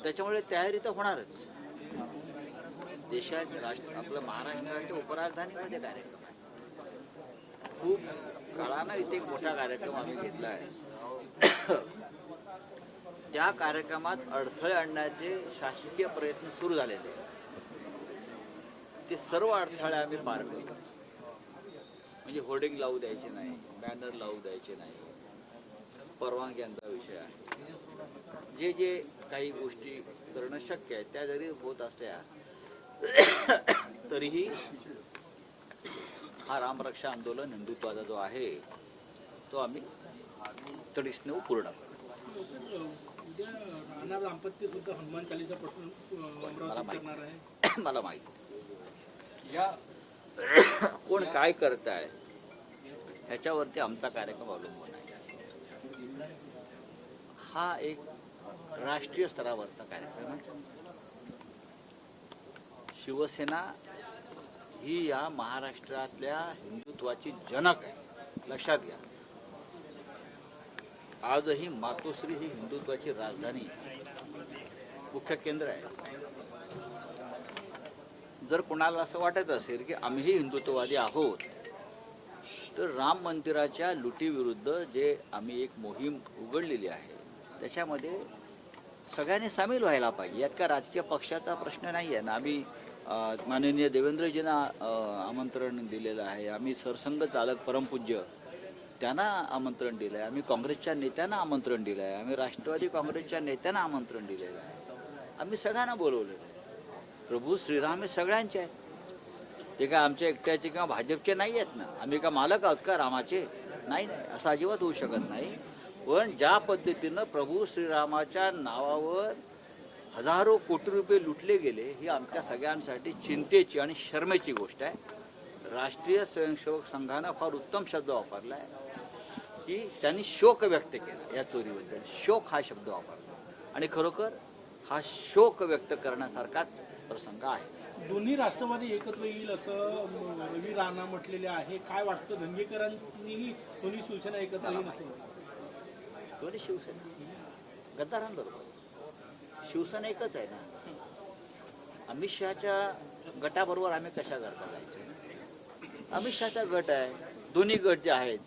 त्याच्यामुळे तयारी तर होणारच. देशात आपलं महाराष्ट्राच्या उपराजधानीमध्ये कार्यक्रम आहे. खूप काळानं इथे एक मोठा कार्यक्रम आम्ही घेतला आहे. त्या कार्यक्रमात अडथळे आणण्याचे शासकीय प्रयत्न सुरू झालेले आहेत. ते सर्व अडथळे आम्ही पार करतो. म्हणजे होर्डिंग लावू द्यायचे नाही, बॅनर लावू द्यायचे नाही, परवानग्यांचा विषय आहे. जे जे काही गोष्टी करणं शक्य आहे त्या जरी होत असल्या तरीही हा रामरक्षा आंदोलन हिंदुत्वाचा जो आहे तो आम्ही तडीसने पूर्ण करू. उद्या राणा दाम्पत्य सुद्धा हनुमान चालीसा पठण करणार आहे. मला माहिती या कोण काय करत आहे ह्याच्यावरती आमचा कार्यक्रम अवलंबून आहे. हा एक राष्ट्रीय स्तरावरचा कार्यक्रम आहे. शिवसेना ही या महाराष्ट्रातल्या हिंदुत्वाची जनक आहे, लक्षात घ्या. आजही मातोश्री ही हिंदुत्वाची राजधानी मुख्य केंद्र आहे. जर कोणाला असं वाटत असेल की आम्हीही हिंदुत्ववादी आहोत तर राम मंदिराच्या लुटीविरुद्ध जे आम्ही एक मोहीम उघडलेली आहे त्याच्यामध्ये सगळ्यांनी सामील व्हायला पाहिजे. यात का राजकीय पक्षाचा प्रश्न नाही आहे ना. आम्ही माननीय देवेंद्रजींना आमंत्रण दिलेलं आहे. आम्ही सरसंघ चालक परमपूज्य त्यांना आमंत्रण दिलं आहे. आम्ही काँग्रेसच्या नेत्यांना आमंत्रण दिलं आहे. आम्ही राष्ट्रवादी काँग्रेसच्या नेत्यांना आमंत्रण दिलेलं आहे. आम्ही सगळ्यांना बोलवलेलं आहे. प्रभू श्रीराम हे सगळ्यांचे आहेत. ते काय आमच्या एकट्याचे किंवा भाजपचे नाही आहेत ना. आम्ही का मालक आहोत का रामाचे? नाही नाही, असं अजिबात होऊ शकत नाही. पण ज्या पद्धतीनं प्रभू श्रीरामाच्या नावावर हजारो कोटी रुपये लुटले गेले ही आमच्या सगळ्यांसाठी चिंतेची आणि शर्मेची गोष्ट आहे. राष्ट्रीय स्वयंसेवक संघानं फार उत्तम शब्द वापरला आहे की त्यांनी शोक व्यक्त केला या चोरीबद्दल. शोक हा शब्द वापरला आणि खरोखर हा शोक व्यक्त करण्यासारखाच प्रसंग आहे. दोन्ही राष्ट्रवादी एकत्र येईल असं रवी राणा म्हटलेले आहे. काय वाटतं, धंगेकरांनीही दोन्ही शिवसेना एकत्र येईल असं? दोन्ही शिवसेना गद्दारांबरोबर. शिवसेना एकच आहे ना. अमित शहाच्या गटाबरोबर आम्ही कशा करता जायचं? अमित शहाचा गट आहे. दोन्ही गट जे आहेत,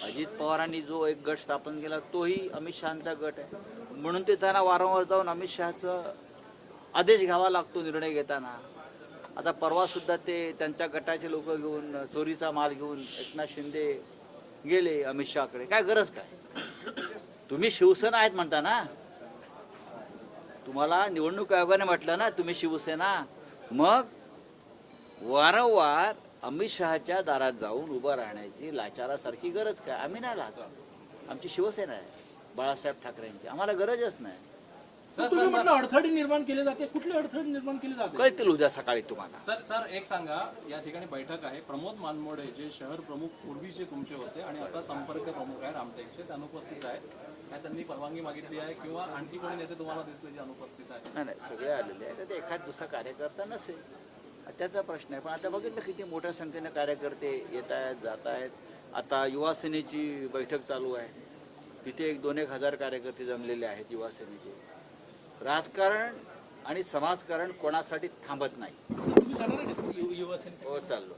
अजित पवारांनी जो एक गट स्थापन केला तोही अमित शहाचा गट आहे. म्हणून ते त्यांना वारंवार जाऊन अमित शहाचं आदेश घ्यावा लागतो निर्णय घेताना. आता परवा सुद्धा ते त्यांच्या गटाचे लोक घेऊन चोरीचा माल घेऊन एकनाथ शिंदे गेले अमित शहाकडे. काय गरज काय? तुम्ही शिवसेना आहेत म्हणता ना. तुम्हाला निवडणूक आयोगाने म्हटलं ना तुम्ही शिवसेना. मग वारंवार अमित शहाच्या दारात जाऊन उभं राहण्याची लाचारासारखी गरज काय? आम्ही नाही लाजतो. आमची शिवसेना आहे बाळासाहेब ठाकरेंची. आम्हाला गरजच नाही. तुम्ही म्हटलं अडथळे निर्माण केले जाते. कुठले अडथळे निर्माण केले जाते कळतील उद्या सकाळी तुम्हाला. सर एक सांगा, या ठिकाणी बैठक आहे. प्रमोद मानमोडे जे शहर प्रमुख पूर्वीचे तुमचे होते आणि आता संपर्क प्रमुख आहे रामटेकचे, ते अनुपस्थित आहेत. काय त्यांनी परवानगी मागितली आहे किंवा आणखी कोणी नेते तुम्हाला दिसले जे अनुपस्थित आहेत? नाही सगळे आलेले आहेत. ते एखाद दुसरा कार्यकर्ता नसेल त्याचा प्रश्न आहे. पण आता बघितलं किती मोठ्या संख्येने कार्यकर्ते येत आहेत जात आहेत. आता युवा सेनेची बैठक चालू आहे. तिथे 1-2 हजार कार्यकर्ते जमलेले आहेत युवा सेनेचे. राजकारण आणि समाजकारण कोणासाठी थांबत नाही. युवा सेनेचे हो चाललो.